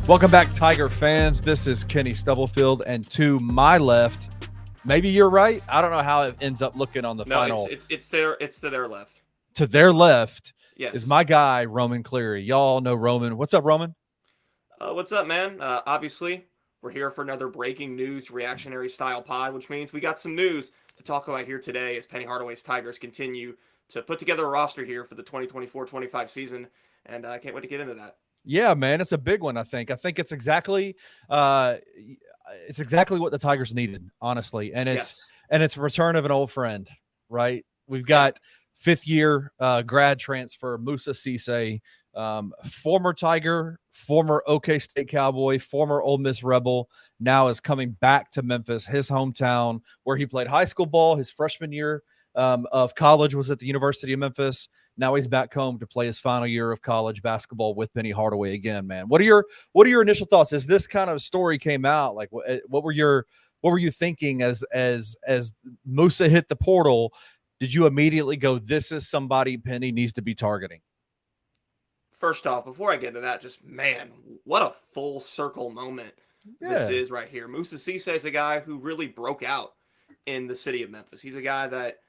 Welcome back, Tiger fans. This is Kenny Stubblefield, and to my left, maybe you're right. I don't know how it ends up looking on the final. It's to their left. To their left Yes. is my guy, Roman Cleary. Y'all know Roman. What's up, Roman? What's up, man? Obviously, we're here for another breaking news reactionary style pod, which means we got some news to talk about here today as Penny Hardaway's Tigers continue to put together a roster here for the 2024-25 season, and I can't wait to get into that. Yeah, man, it's a big one. I think it's exactly what the Tigers needed, honestly, and it's a return of an old friend, right? We've got fifth-year grad transfer Musa Cisse, former Tiger, former OK State Cowboy, former Ole Miss Rebel, now is coming back to Memphis, his hometown, where he played high school ball. His freshman year of college was at the University of Memphis. Now he's back home to play his final year of college basketball with Penny Hardaway again, man. What are your initial thoughts as this kind of story came out? Like, what were you thinking as Musa hit the portal? Did you immediately go, this is somebody Penny needs to be targeting? First off, before I get into that, just, man, what a full circle moment this is right here. Musa Cisse is a guy who really broke out in the city of Memphis. He's a guy that,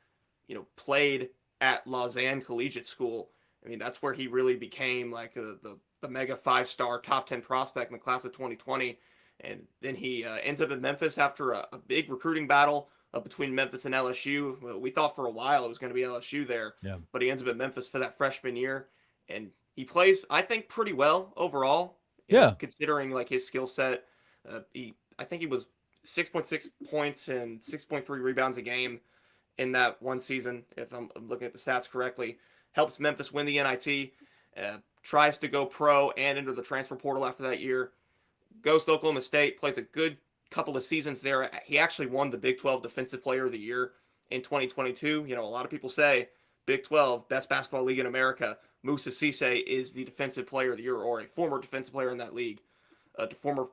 played at Lausanne Collegiate School. I mean, that's where he really became like the mega 5-star top 10 prospect in the class of 2020. And then he ends up in Memphis after a big recruiting battle between Memphis and LSU. We thought for a while it was going to be LSU there, but he ends up at Memphis for that freshman year. And he plays, I think, pretty well overall. Considering like his skill set. I think he was 6.6 points and 6.3 rebounds a game in that one season, if I'm looking at the stats correctly. Helps Memphis win the NIT, tries to go pro and enter the transfer portal after that year. Goes to Oklahoma State, plays a good couple of seasons there. He actually won the Big 12 Defensive Player of the Year in 2022. A lot of people say Big 12, best basketball league in America. Musa Cisse is the Defensive Player of the Year, or a former defensive player in that league, former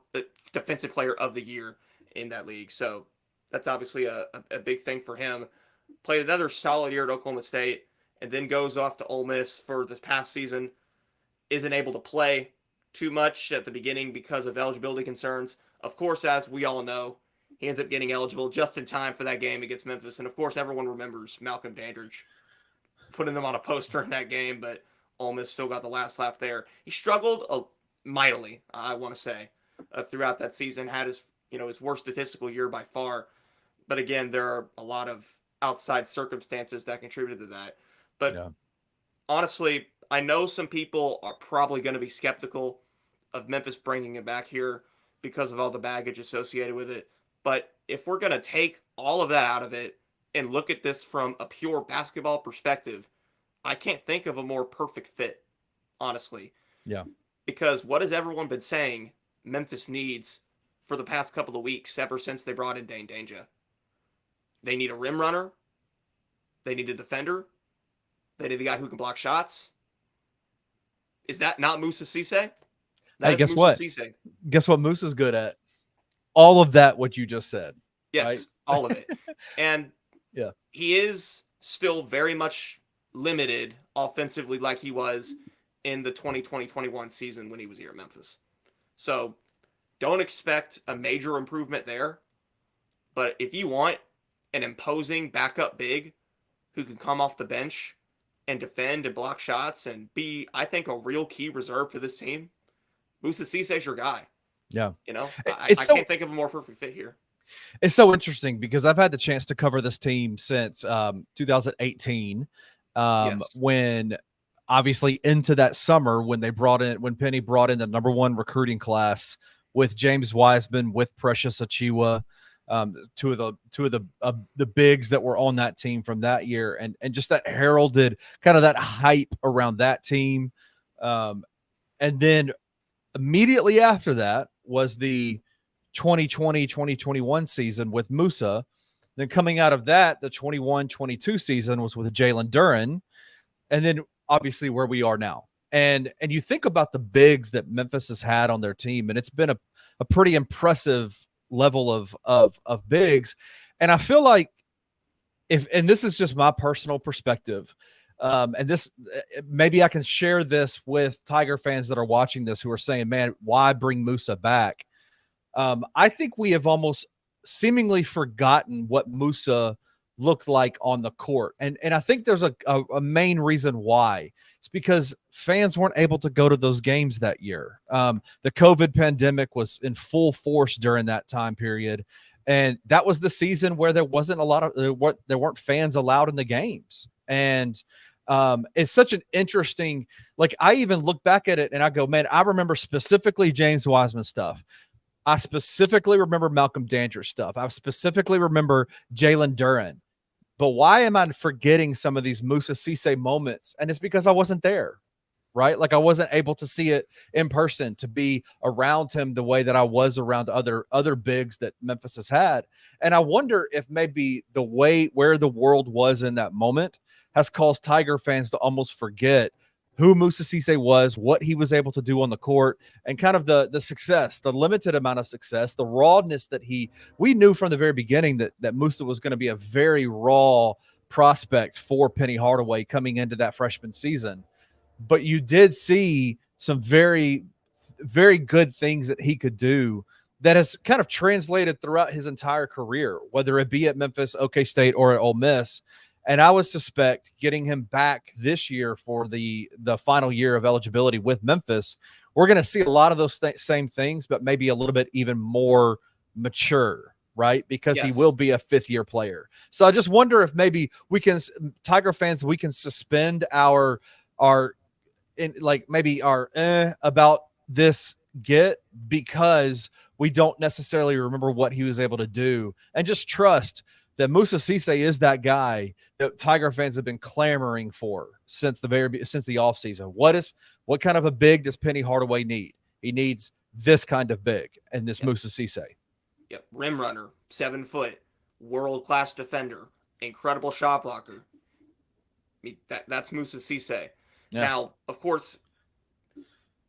Defensive Player of the Year in that league. So that's obviously a big thing for him. Played another solid year at Oklahoma State, and then goes off to Ole Miss for this past season. Isn't able to play too much at the beginning because of eligibility concerns. Of course, as we all know, he ends up getting eligible just in time for that game against Memphis. And of course, everyone remembers Malcolm Dandridge putting them on a poster in that game, but Ole Miss still got the last laugh there. He struggled mightily, I want to say, throughout that season. Had his worst statistical year by far. But again, there are a lot of outside circumstances that contributed to that. But honestly, I know some people are probably going to be skeptical of Memphis bringing him back here because of all the baggage associated with it. But if we're going to take all of that out of it and look at this from a pure basketball perspective, I can't think of a more perfect fit, honestly. Yeah. Because what has everyone been saying Memphis needs for the past couple of weeks ever since they brought in Dane Danger? They need a rim runner. They need a defender. They need a guy who can block shots. Is that not Musa Cisse? Hey, guess what? Cisse. Guess what Musa's good at? All of that, what you just said. Yes, right? All of it. And he is still very much limited offensively like he was in the 2020-21 season when he was here at Memphis. So don't expect a major improvement there. But if you want an imposing backup big who can come off the bench and defend and block shots and be, I think, a real key reserve for this team, Musa Cisse is your guy. Yeah. I can't think of a more perfect fit here. It's so interesting because I've had the chance to cover this team since 2018, when obviously into that summer when Penny brought in the #1 recruiting class with James Wiseman, with Precious Achiuwa, two of the bigs that were on that team from that year, and just that heralded kind of that hype around that team. And then immediately after that was the 2020-2021 season with Musa. Then coming out of that, the 21-22 season was with Jalen Duren, and then obviously where we are now. And you think about the bigs that Memphis has had on their team, and it's been a pretty impressive level of bigs. And I feel like and this is just my personal perspective, And this, maybe I can share this with Tiger fans that are watching this who are saying, man, why bring Musa back? I think we have almost seemingly forgotten what Musa looked like on the court. And I think there's a main reason why. It's because fans weren't able to go to those games that year. The COVID pandemic was in full force during that time period. And that was the season where there wasn't a lot of there weren't fans allowed in the games. And it's such an interesting, like, I even look back at it and I go, man, I remember specifically James Wiseman stuff. I specifically remember Malcolm Dandridge stuff. I specifically remember Jalen Duren. But why am I forgetting some of these Musa Cisse moments? And it's because I wasn't there, right? Like, I wasn't able to see it in person, to be around him the way that I was around other bigs that Memphis has had. And I wonder if maybe the way where the world was in that moment has caused Tiger fans to almost forget who Musa Cisse was, what he was able to do on the court, and kind of the success, the limited amount of success, the rawness that we knew from the very beginning that Musa was going to be a very raw prospect for Penny Hardaway coming into that freshman season. But you did see some very, very good things that he could do that has kind of translated throughout his entire career, whether it be at Memphis, OK State, or at Ole Miss. And I would suspect getting him back this year for the final year of eligibility with Memphis, we're going to see a lot of those same things, but maybe a little bit even more mature, right? Because he will be a fifth-year player. So I just wonder if maybe we can, Tiger fans, we can suspend our about this because we don't necessarily remember what he was able to do, and just trust that Musa Cisse is that guy that Tiger fans have been clamoring for since the offseason. What kind of a big does Penny Hardaway need? He needs this kind of big, and this Musa Cisse. Yep, rim runner, 7 foot, world-class defender, incredible shot blocker. I mean, that's Musa Cisse. Yeah. Now, of course,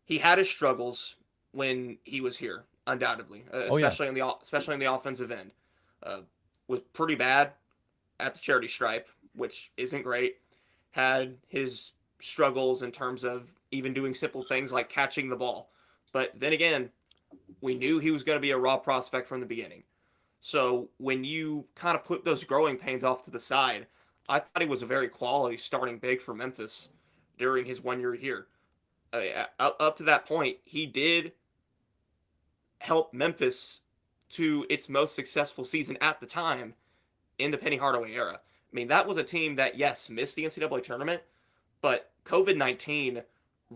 he had his struggles when he was here, undoubtedly, especially in the offensive end. Was pretty bad at the charity stripe, which isn't great. Had his struggles in terms of even doing simple things like catching the ball. But then again, we knew he was going to be a raw prospect from the beginning. So when you kind of put those growing pains off to the side, I thought he was a very quality starting big for Memphis during his 1 year here. Up to that point, he did help Memphis to its most successful season at the time in the Penny Hardaway era. I mean, that was a team that, yes, missed the NCAA tournament, but COVID-19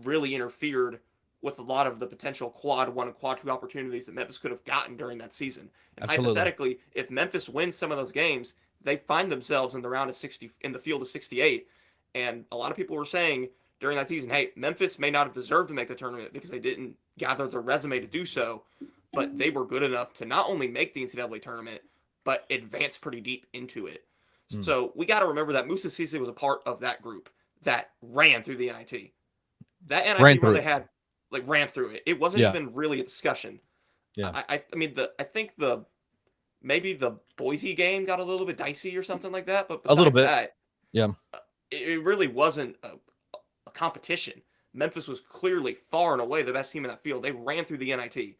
really interfered with a lot of the potential quad 1 and quad 2 opportunities that Memphis could have gotten during that season. And hypothetically, if Memphis wins some of those games, they find themselves in the round of 60, in the field of 68. And a lot of people were saying during that season, hey, Memphis may not have deserved to make the tournament because they didn't gather the resume to do so, but they were good enough to not only make the NCAA tournament, but advance pretty deep into it. So we got to remember that Musa Cisse was a part of that group that ran through the NIT. That NIT run they had, ran through it. It wasn't even really a discussion. Yeah. I think maybe the Boise game got a little bit dicey or something like that, but besides a little bit. That, it really wasn't a competition. Memphis was clearly far and away the best team in that field. They ran through the NIT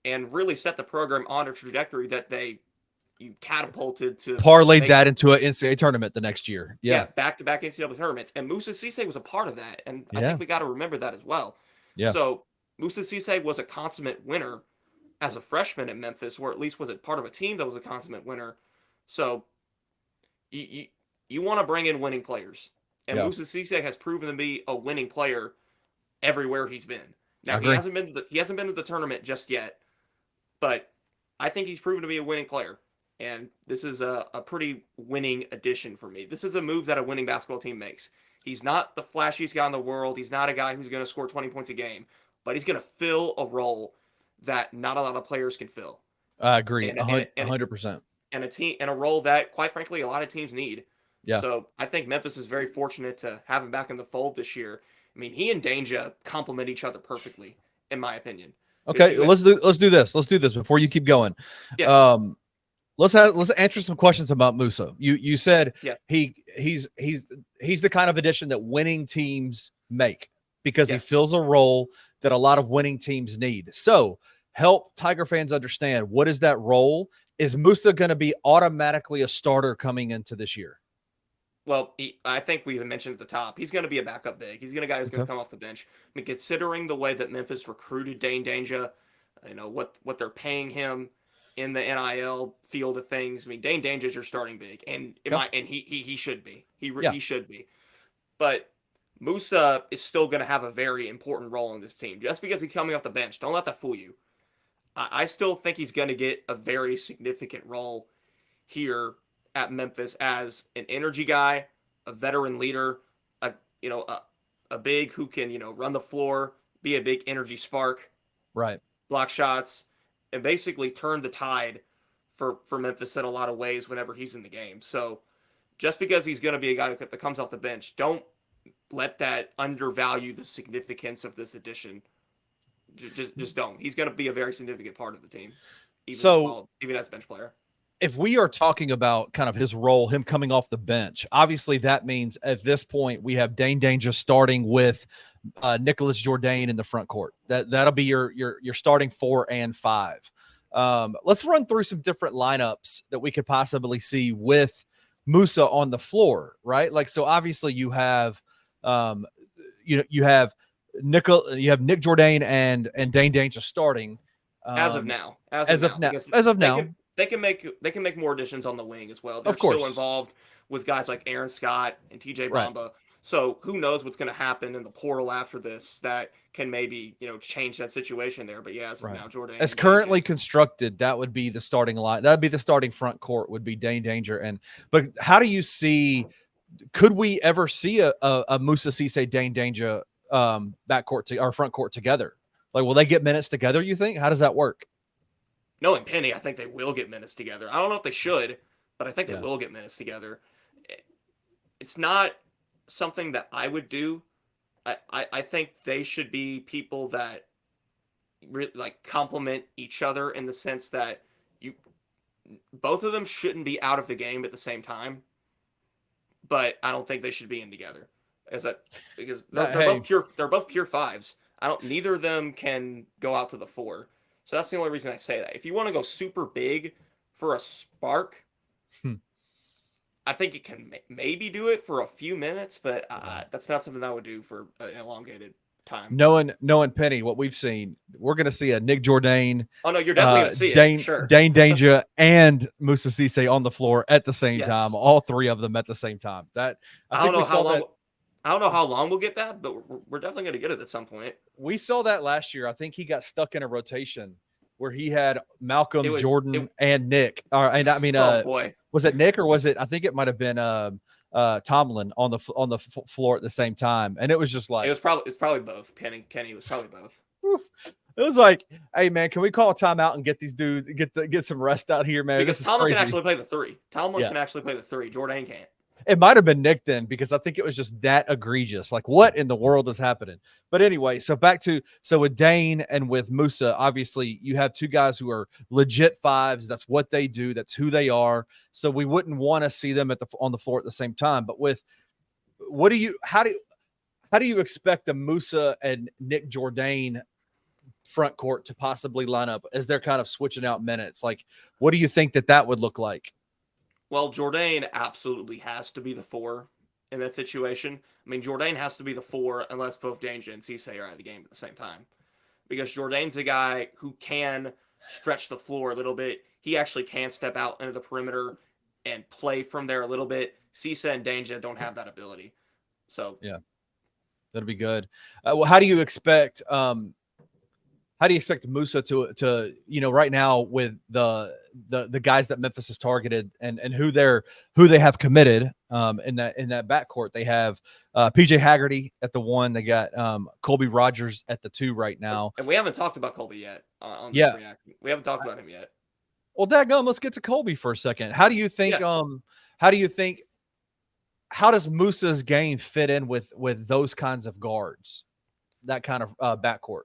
and really set the program on a trajectory that you catapulted to parlayed that into an NCAA tournament the next year. Yeah, back-to-back NCAA tournaments. And Musa Cisse was a part of that. And I think we got to remember that as well. Yeah. So Musa Cisse was a consummate winner as a freshman at Memphis, or at least was a part of a team that was a consummate winner. So you want to bring in winning players. And Musa Cisse has proven to be a winning player everywhere he's been. Now, he hasn't been to the tournament just yet, but I think he's proven to be a winning player. And this is a pretty winning addition for me. This is a move that a winning basketball team makes. He's not the flashiest guy in the world. He's not a guy who's going to score 20 points a game, but he's going to fill a role that not a lot of players can fill. I agree, 100%. And a role that, quite frankly, a lot of teams need. Yeah. So I think Memphis is very fortunate to have him back in the fold this year. I mean, he and Danger complement each other perfectly, in my opinion. Okay, let's do this. Let's do this before you keep going. Yeah. let's answer some questions about Musa. You said Yeah. he's the kind of addition that winning teams make because he Yes. fills a role that a lot of winning teams need. So help Tiger fans understand, what is that role? Is Musa going to be automatically a starter coming into this year? Well, I think we mentioned at the top, he's going to be a backup big. He's going to guy who's going to come off the bench. I mean, considering the way that Memphis recruited Dane Danger, you know what they're paying him in the NIL field of things. I mean, Dane Danger's your starting big, and he should be. He should be. But Musa is still going to have a very important role in this team. Just because he's coming off the bench, don't let that fool you. I still think he's going to get a very significant role here at Memphis as an energy guy, a veteran leader, a big who can, run the floor, be a big energy spark, right, block shots, and basically turn the tide for Memphis in a lot of ways whenever he's in the game. So just because he's going to be a guy that comes off the bench, don't let that undervalue the significance of this addition. Just don't. He's going to be a very significant part of the team, even as a bench player. If we are talking about kind of his role, him coming off the bench, obviously that means at this point we have Dane Danger starting with Nicholas Jourdain in the front court. That'll be your starting 4 and 5. Let's run through some different lineups that we could possibly see with Musa on the floor, right? Like, so obviously you have you have Nick Jourdain and Dane Danger starting As of now. They can make more additions on the wing as well. They're still involved with guys like Aaron Scott and TJ Bamba. Right. So who knows what's going to happen in the portal after this that can maybe, change that situation there. But yeah, as of now, Jourdain. As currently constructed, that would be the starting line. That would be the starting front court would be Dane Danger. But how do you see, could we ever see a Musa Cisse Dane Danger backcourt or front court together? Like, will they get minutes together, you think? How does that work? Knowing Penny, I think they will get minutes together. I don't know if they should, but I think they will get minutes together. It's not something that I would do. I think they should be people that really complement each other in the sense that both of them shouldn't be out of the game at the same time. But I don't think they should be in together, because they're both pure fives. Neither of them can go out to the 4. So that's the only reason I say that. If you want to go super big for a spark, I think you can maybe do it for a few minutes, but that's not something I would do for an elongated time. Knowing Penny, what we've seen, we're going to see a Nick Jourdain. Oh no, you're definitely going to see it. Sure. Dane Danger and Musa Cisse on the floor at the same time. All 3 of them at the same time. I don't know how long we'll get that, but we're definitely going to get it at some point. We saw that last year. I think he got stuck in a rotation where he had Malcolm, Jordan, and Nick. Oh boy, was it Nick or was it? I think it might have been Tomlin on the floor at the same time, and it was just like it's probably both. Kenny was probably both. It was like, hey man, can we call a timeout and get these dudes get some rest out here, man? Because this is Tomlin crazy. can actually play the 3. Tomlin can actually play the 3. Jourdain can't. It might have been Nick then, because I think it was just that egregious. Like, what in the world is happening? But anyway, so with Dane and with Musa, obviously you have 2 guys who are legit 5s. That's what they do. That's who they are. So we wouldn't want to see them on the floor at the same time. But how do you expect the Musa and Nick Jourdain front court to possibly line up as they're kind of switching out minutes? Like, what do you think that would look like? Well, Jourdain absolutely has to be the 4 in that situation. I mean, Jourdain has to be the 4 unless both Danger and Cisse are out of the game at the same time. Because Jourdain's a guy who can stretch the floor a little bit. He actually can step out into the perimeter and play from there a little bit. Cisse and Danger don't have that ability. So yeah, that'll be good. Well, how do you expect Musa to right now with the guys that Memphis has targeted and who they have committed in that backcourt? They have PJ Haggerty at the 1. They got Colby Rogers at the 2 right now. And we haven't talked about Colby yet. We haven't talked about him yet. Well, dadgum, let's get to Colby for a second. How do you think? How does Musa's game fit in with those kinds of guards, that kind of backcourt?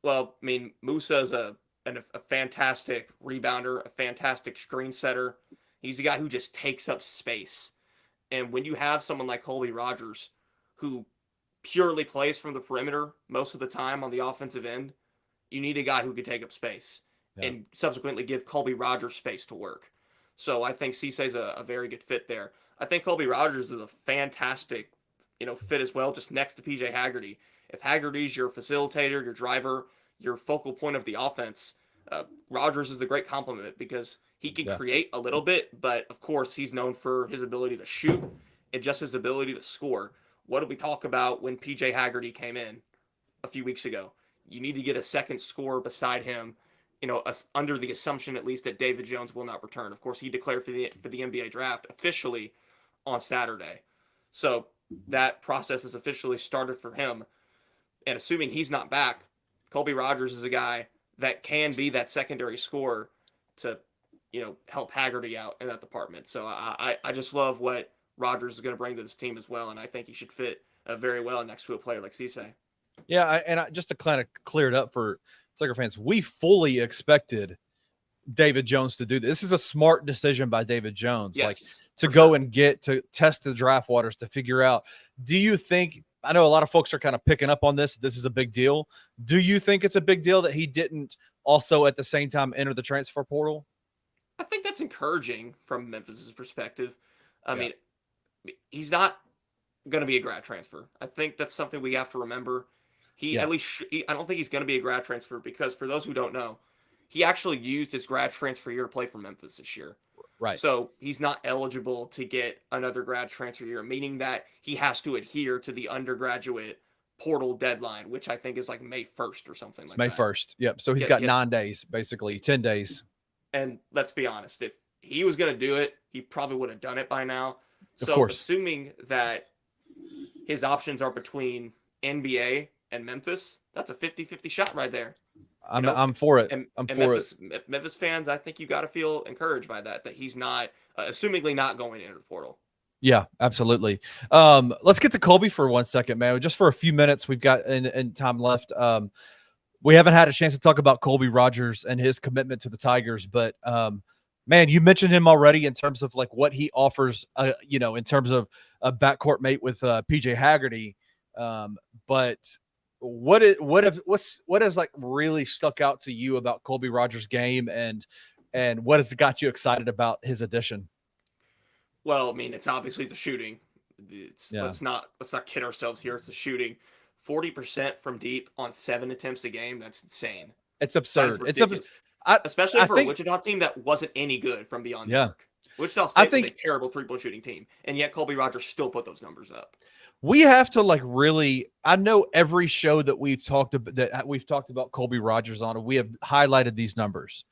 Well, I mean, Musa is a a fantastic rebounder, a fantastic screen setter. He's a guy who just takes up space. And when you have someone like Colby Rogers, who purely plays from the perimeter most of the time on the offensive end, you need a guy who can take up space and subsequently give Colby Rogers space to work. So I think Cisse's a very good fit there. I think Colby Rogers is a fantastic, fit as well, just next to PJ Haggerty. If Haggerty's your facilitator, your driver, your focal point of the offense, Rogers is a great complement because he can create a little bit, but of course he's known for his ability to shoot and just his ability to score. What did we talk about when PJ Haggerty came in a few weeks ago? You need to get a second scorer beside him, under the assumption at least that David Jones will not return. Of course, he declared for the NBA draft officially on Saturday. So that process has officially started for him. And assuming he's not back, Colby Rogers is a guy that can be that secondary scorer to, help Haggerty out in that department. So I just love what Rogers is going to bring to this team as well. And I think he should fit very well next to a player like Cisse. Yeah. Just to kind of clear it up for Tiger fans, we fully expected David Jones to do this. This is a smart decision by David Jones, to go and to test the draft waters to figure out. Do you think, I know a lot of folks are kind of picking up on this. This is a big deal. Do you think it's a big deal that he didn't also at the same time enter the transfer portal? I think that's encouraging from Memphis's perspective. I mean, he's not going to be a grad transfer. I think that's something we have to remember. I don't think he's going to be a grad transfer because for those who don't know, he actually used his grad transfer year to play for Memphis this year. Right. So he's not eligible to get another grad transfer year, meaning that he has to adhere to the undergraduate portal deadline, which I think is like May 1st or something like that. May 1st. Yep. So he's got 9 days, basically 10 days. And let's be honest, if he was going to do it, he probably would have done it by now. Of course. Assuming that his options are between NBA and Memphis, that's a 50-50 shot right there. I'm for it. Memphis fans, I think you got to feel encouraged by that he's not, assumingly not going into the portal. Yeah, absolutely. Let's get to Colby for 1 second, man. Just for a few minutes, we've got in time left. We haven't had a chance to talk about Colby Rogers and his commitment to the Tigers, but man, you mentioned him already in terms of like what he offers, in terms of a backcourt mate with PJ Haggerty. But what has like really stuck out to you about Colby Rogers' game, and what has got you excited about his addition? Well, I mean, it's obviously the shooting. Let's not kid ourselves here. It's the shooting. 40% from deep on 7 attempts a game. That's insane. It's absurd. Especially for a Wichita team that wasn't any good from beyond the arc. Wichita State was a terrible 3-point shooting team, and yet Colby Rogers still put those numbers up. We have to I know every show that we've talked about Colby Rogers on, we have highlighted these numbers.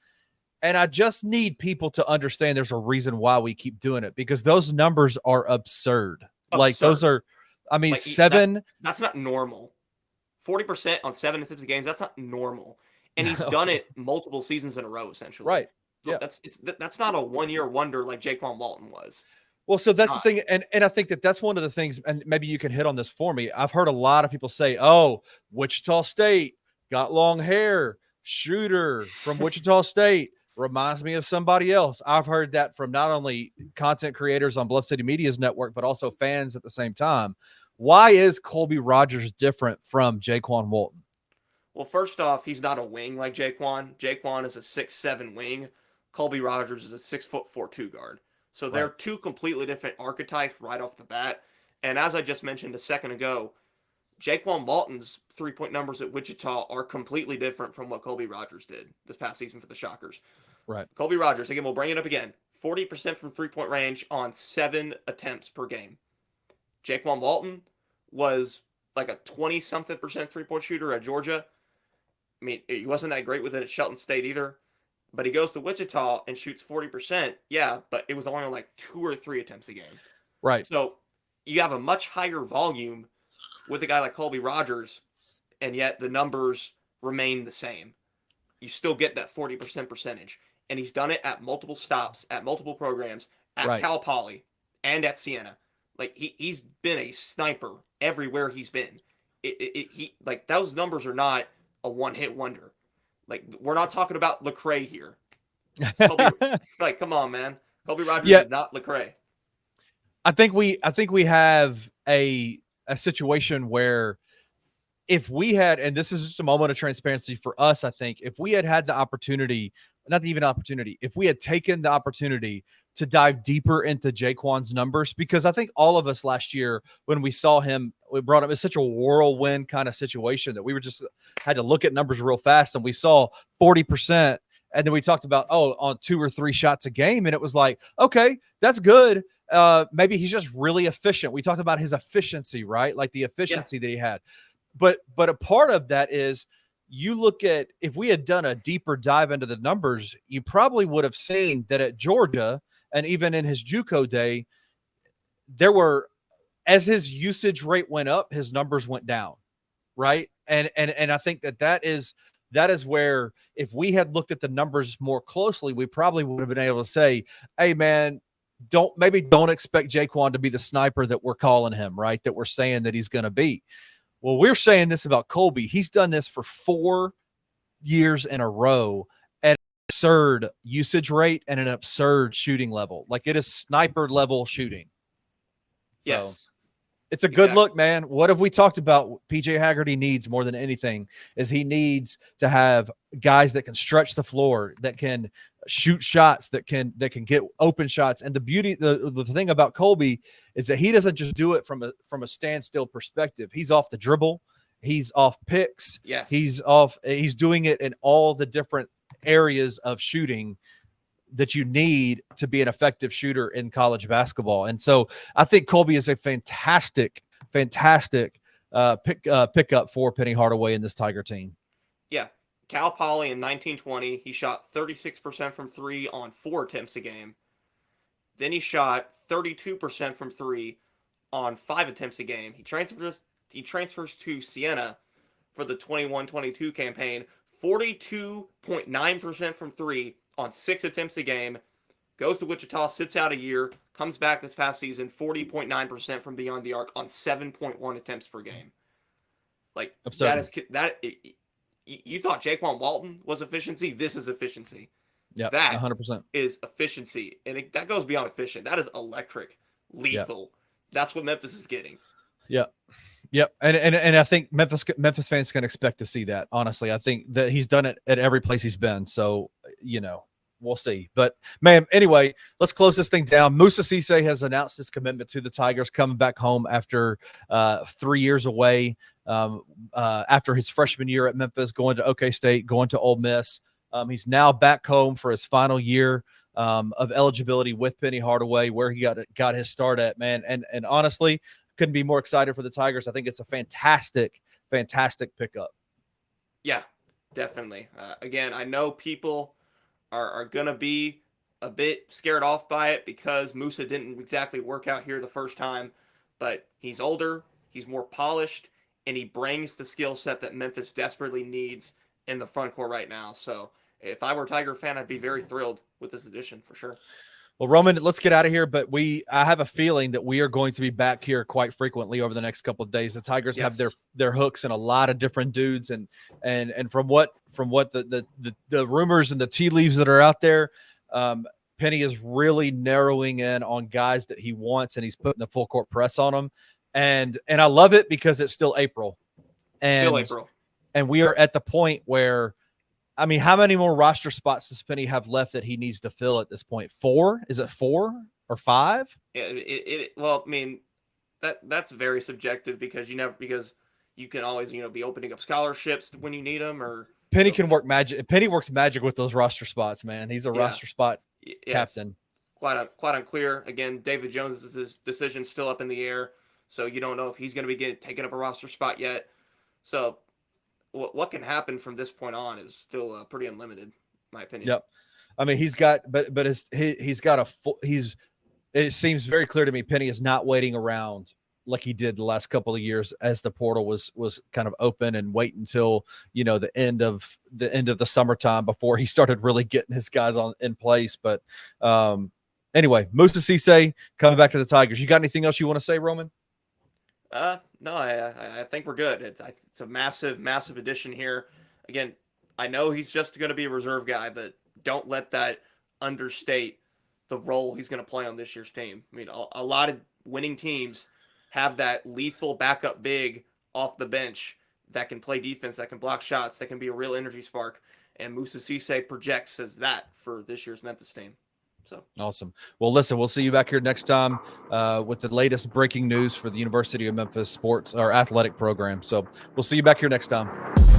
And I just need people to understand there's a reason why we keep doing it, because those numbers are absurd. Like those are, I mean, 7. That's not normal. 40% on 7 attempts a game. That's not normal. And he's done it multiple seasons in a row, essentially. Right. Yeah. That's not a 1-year wonder like Jaquan Walton was. Well, so that's the thing. And I think that's one of the things, and maybe you can hit on this for me. I've heard a lot of people say, oh, Wichita State got long hair, shooter from Wichita State. Reminds me of somebody else. I've heard that from not only content creators on Bluff City Media's network, but also fans at the same time. Why is Colby Rogers different from Jaquan Walton? Well, first off, he's not a wing like Jaquan. Jaquan is a 6'7" wing. Colby Rogers is a 6'4" 2 guard. So they're two completely different archetypes right off the bat. And as I just mentioned a second ago, Jaquan Walton's 3-point numbers at Wichita are completely different from what Colby Rogers did this past season for the Shockers. Right. Colby Rogers, again, we'll bring it up again. 40% from 3-point range on 7 attempts per game. Jaquan Walton was like a 20-something % 3-point shooter at Georgia. I mean, he wasn't that great with it at Shelton State either. But he goes to Wichita and shoots 40%. Yeah, but it was only like 2 or 3 attempts a game. Right. So you have a much higher volume with a guy like Colby Rogers, and yet the numbers remain the same. You still get that 40% percentage. And he's done it at multiple stops, at multiple programs, at Cal Poly, and at Siena. Like, he's been a sniper everywhere he's been. He those numbers are not a one-hit wonder. Like, we're not talking about Lecrae here. Kobe, like, come on, man. Kobe Rogers is not Lecrae. I think we have a situation where if we had, and this is just a moment of transparency for us, I think if we had the opportunity, not even opportunity, if we had taken the opportunity to dive deeper into Jaquan's numbers, because I think all of us last year when we saw him, we brought him, it's such a whirlwind kind of situation that we were just had to look at numbers real fast, and we saw 40%. And then we talked about, on 2 or 3 shots a game. And it was like, okay, that's good. Maybe he's just really efficient. We talked about his efficiency, right? Like the efficiency that he had. But a part of that is you look at, if we had done a deeper dive into the numbers, you probably would have seen that at Georgia and even in his JUCO day, there were, as his usage rate went up, his numbers went down, right? And I think that is where if we had looked at the numbers more closely, we probably would have been able to say, hey, man, don't expect Jaquan to be the sniper that we're calling him, right? That we're saying that he's going to be. Well, we're saying this about Colby. He's done this for 4 years in a row at an absurd usage rate and an absurd shooting level. Like, it is sniper level shooting. Yes. So it's a good look, man. What have we talked about? PJ Haggerty needs more than anything is he needs to have guys that can stretch the floor, that can shoot shots, that can get open shots. And the beauty, the thing about Colby is that he doesn't just do it from a standstill perspective. He's off the dribble. He's off picks. Yes. He's doing it in all the different areas of shooting that you need to be an effective shooter in college basketball. And so I think Colby is a fantastic pickup for Penny Hardaway in this Tiger team. Yeah. Cal Poly in 1920, he shot 36% from 3 on 4 attempts a game. Then he shot 32% from 3 on 5 attempts a game. He transfers to Siena for the 21-22 campaign, 42.9% from 3 on 6 attempts a game, goes to Wichita, sits out a year, comes back this past season, 40.9% from beyond the arc on 7.1 attempts per game. Like, absurd. You thought Jaquan Walton was efficiency? This is efficiency. Yeah, that 100% is efficiency, and that goes beyond efficient. That is electric, lethal. Yep. That's what Memphis is getting. Yep. Yep. And I think Memphis fans can expect to see that. Honestly, I think that he's done it at every place he's been. So, we'll see. But, man, anyway, let's close this thing down. Musa Cisse has announced his commitment to the Tigers, coming back home after 3 years away, after his freshman year at Memphis, going to OK State, going to Ole Miss. He's now back home for his final year of eligibility with Penny Hardaway, where he got his start at, man. And honestly, couldn't be more excited for the Tigers. I think it's a fantastic pickup. Yeah, definitely. Again, I know people are going to be a bit scared off by it because Musa didn't exactly work out here the first time, but he's older, he's more polished, and he brings the skill set that Memphis desperately needs in the front court right now. So if I were a Tiger fan, I'd be very thrilled with this addition for sure. Well, Roman, let's get out of here, but I have a feeling that we are going to be back here quite frequently over the next couple of days. The Tigers have their hooks in a lot of different dudes, and from what the rumors and the tea leaves that are out there, Penny is really narrowing in on guys that he wants, and he's putting the full court press on them. And I love it because it's still April. And we are at the point where, I mean, how many more roster spots does Penny have left that he needs to fill at this point? 4? Is it 4 or 5? Yeah, well, I mean, that's very subjective because you can always, be opening up scholarships when you need them, or Penny can work magic. Penny works magic with those roster spots, man. He's a roster spot captain. Quite unclear. Again, David Jones' decision still up in the air, so you don't know if he's going to be taking up a roster spot yet. So what can happen from this point on is still pretty unlimited, in my opinion. Yep. I mean, he's got, but he's got a full. It seems very clear to me Penny is not waiting around like he did the last couple of years as the portal was kind of open and wait until the end of the summertime before he started really getting his guys in place. But anyway, Musa Cisse coming back to the Tigers. You got anything else you want to say, Roman? No, I think we're good. It's a massive addition here. Again, I know he's just going to be a reserve guy, but don't let that understate the role he's going to play on this year's team. I mean, a lot of winning teams have that lethal backup big off the bench that can play defense, that can block shots, that can be a real energy spark. And Musa Cisse projects as that for this year's Memphis team. So awesome. Well, listen, we'll see you back here next time with the latest breaking news for the University of Memphis sports or athletic program. So we'll see you back here next time.